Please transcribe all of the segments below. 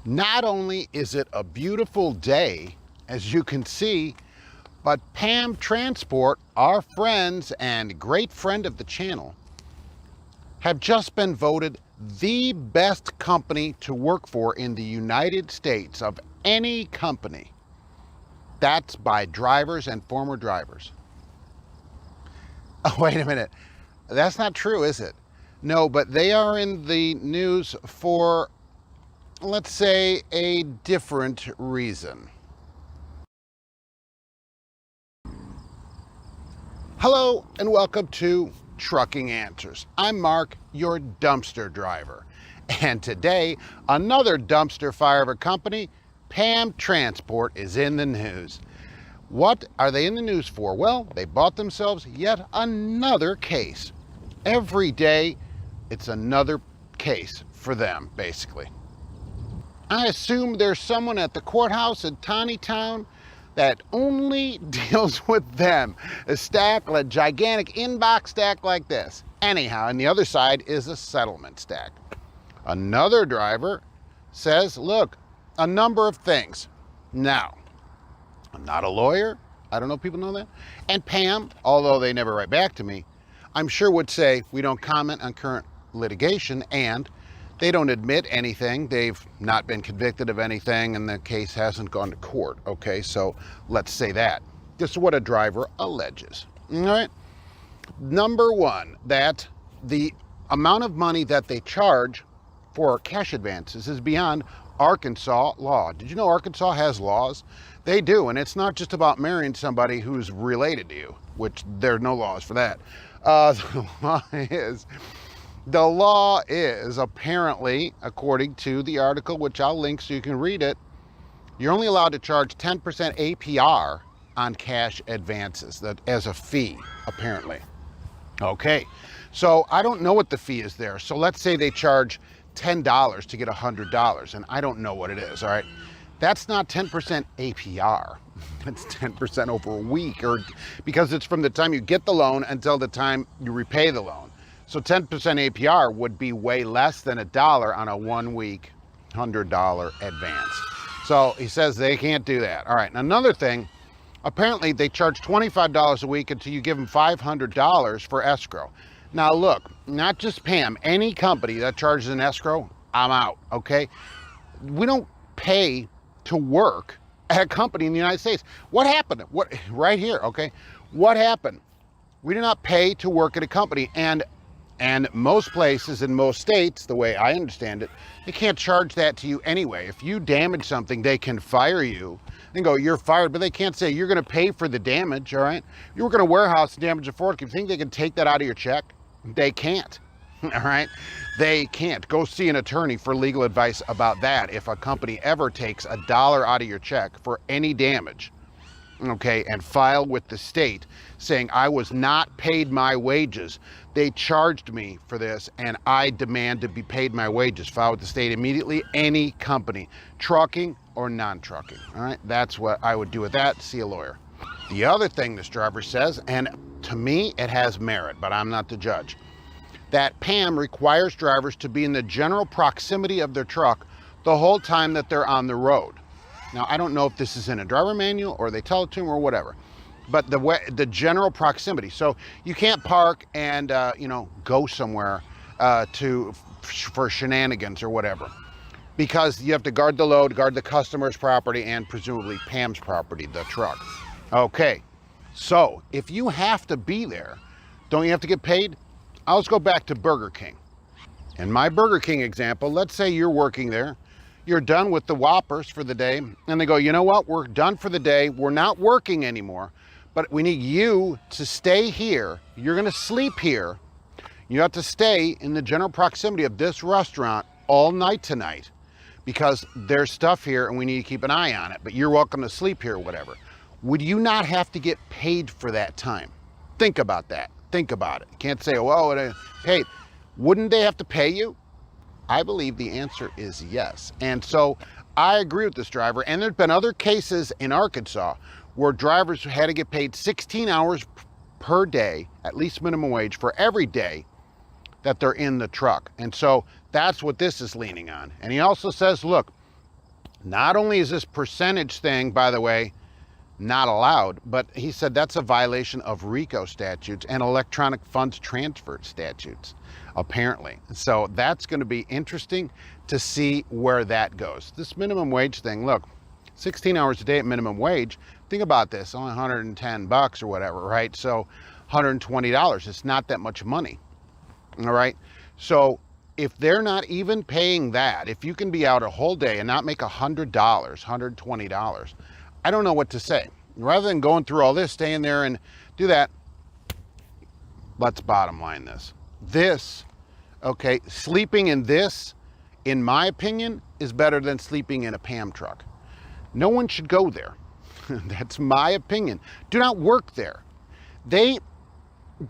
Not only is it a beautiful day, as you can see, but PAM Transport, our friends and great friend of the channel, have just been voted the best company to work for in the United States of any company. That's by drivers and former drivers. Oh, wait a minute. That's not true, is it? No, but they are in the news for, let's say, a different reason. Hello and welcome to Trucking Answers. I'm Mark, your dumpster driver. And today, another dumpster fire of a company, PAM Transport, is in the news. What are they in the news for? Well, they bought themselves yet another case. Every day, it's another case for them, basically. I assume there's someone at the courthouse in Tawny Town that only deals with them. A gigantic inbox stack like this. Anyhow, and the other side is a settlement stack. Another driver says, look, a number of things. Now, I'm not a lawyer. I don't know if people know that. And PAM, although they never write back to me, I'm sure would say we don't comment on current litigation and they don't admit anything. They've not been convicted of anything and the case hasn't gone to court. Okay, so let's say that. This is what a driver alleges. All right. Number one, that the amount of money that they charge for cash advances is beyond Arkansas law. Did you know Arkansas has laws? They do, and it's not just about marrying somebody who's related to you, which there are no laws for that. The law is apparently, according to the article, which I'll link so you can read it, you're only allowed to charge 10% APR on cash advances as a fee, apparently. Okay, so I don't know what the fee is there. So let's say they charge $10 to get $100, and I don't know what it is, all right? That's not 10% APR. It's 10% over a week, or because it's from the time you get the loan until the time you repay the loan. So 10% APR would be way less than $1 on a 1 week $100 advance. So he says they can't do that. All right, and another thing, apparently they charge $25 a week until you give them $500 for escrow. Now look, not just PAM, any company that charges an escrow, I'm out, okay? We don't pay to work at a company in the United States. What happened? Right here, okay? What happened? We do not pay to work at a company, and most places in most states, the way I understand it, they can't charge that to you anyway. If you damage something, they can fire you and go, you're fired, but they can't say you're gonna pay for the damage, all right? You work in a warehouse and damage a forklift, you think they can take that out of your check? They can't, all right? They can't. Go see an attorney for legal advice about that if a company ever takes $1 out of your check for any damage, okay, and file with the state saying I was not paid my wages. They charged me for this and I demand to be paid my wages. File with the state immediately, any company, trucking or non-trucking, all right? That's what I would do with that, see a lawyer. The other thing this driver says, and to me it has merit, but I'm not the judge, that PAM requires drivers to be in the general proximity of their truck the whole time that they're on the road. Now, I don't know if this is in a driver manual or they tell it to them or whatever, but the general proximity. So you can't park and go somewhere for shenanigans or whatever, because you have to guard the load, guard the customer's property, and presumably PAM's property, the truck. Okay, so if you have to be there, don't you have to get paid? Let's go back to Burger King. In my Burger King example, let's say you're working there, you're done with the Whoppers for the day, and they go, you know what, we're done for the day, we're not working anymore, but we need you to stay here, you're gonna sleep here, you have to stay in the general proximity of this restaurant all night tonight, because there's stuff here and we need to keep an eye on it, but you're welcome to sleep here or whatever. Would you not have to get paid for that time? Think about that. Think about it. You can't say, well, hey, wouldn't they have to pay you? I believe the answer is yes. And so I agree with this driver. And there's been other cases in Arkansas where drivers had to get paid 16 hours per day, at least minimum wage, for every day that they're in the truck. And so that's what this is leaning on. And he also says, look, Not only is this percentage thing, by the way, not allowed, but he said that's a violation of RICO statutes and electronic funds transfer statutes, apparently. So that's going to be interesting to see where that goes. This minimum wage thing, look, 16 hours a day at minimum wage. Think about this, only 110 bucks or whatever, right? So $120, it's not that much money, all right? So if they're not even paying that, if you can be out a whole day and not make $100, $120, I don't know what to say. Rather than going through all this, staying there and do that, let's bottom line this. This, okay, sleeping in this, in my opinion, is better than sleeping in a PAM truck. No one should go there. That's my opinion. Do not work there. They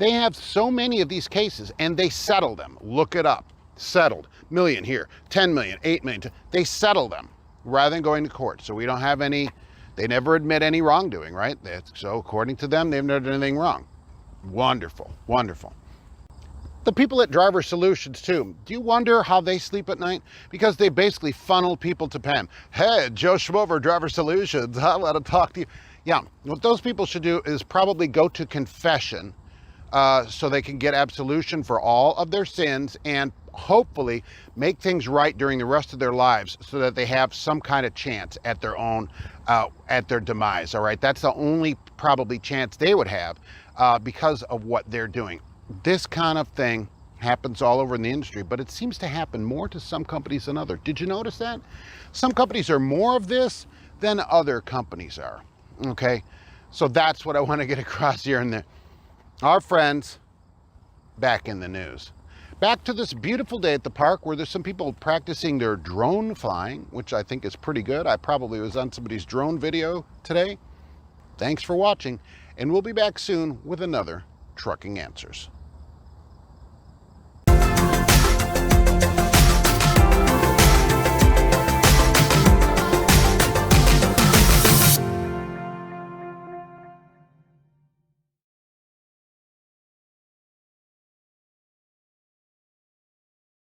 have so many of these cases and they settle them. Look it up. Settled. Million here, 10 million, 8 million. They settle them rather than going to court. So we don't have any, they never admit any wrongdoing, right? So according to them, they've never done anything wrong. Wonderful, wonderful. The people at Driver Solutions too, do you wonder how they sleep at night? Because they basically funnel people to PAM. Hey, Joe Schmover, Driver Solutions, I want to talk to you. Yeah, what those people should do is probably go to confession so they can get absolution for all of their sins and hopefully make things right during the rest of their lives so that they have some kind of chance at their own, at their demise, all right? That's the only probably chance they would have because of what they're doing. This kind of thing happens all over in the industry, but it seems to happen more to some companies than others. Did you notice that? Some companies are more of this than other companies are, okay? So that's what I want to get across here in our friends back in the news. Back to this beautiful day at the park where there's some people practicing their drone flying, which I think is pretty good. I probably was on somebody's drone video today. Thanks for watching, and we'll be back soon with another Trucking Answers.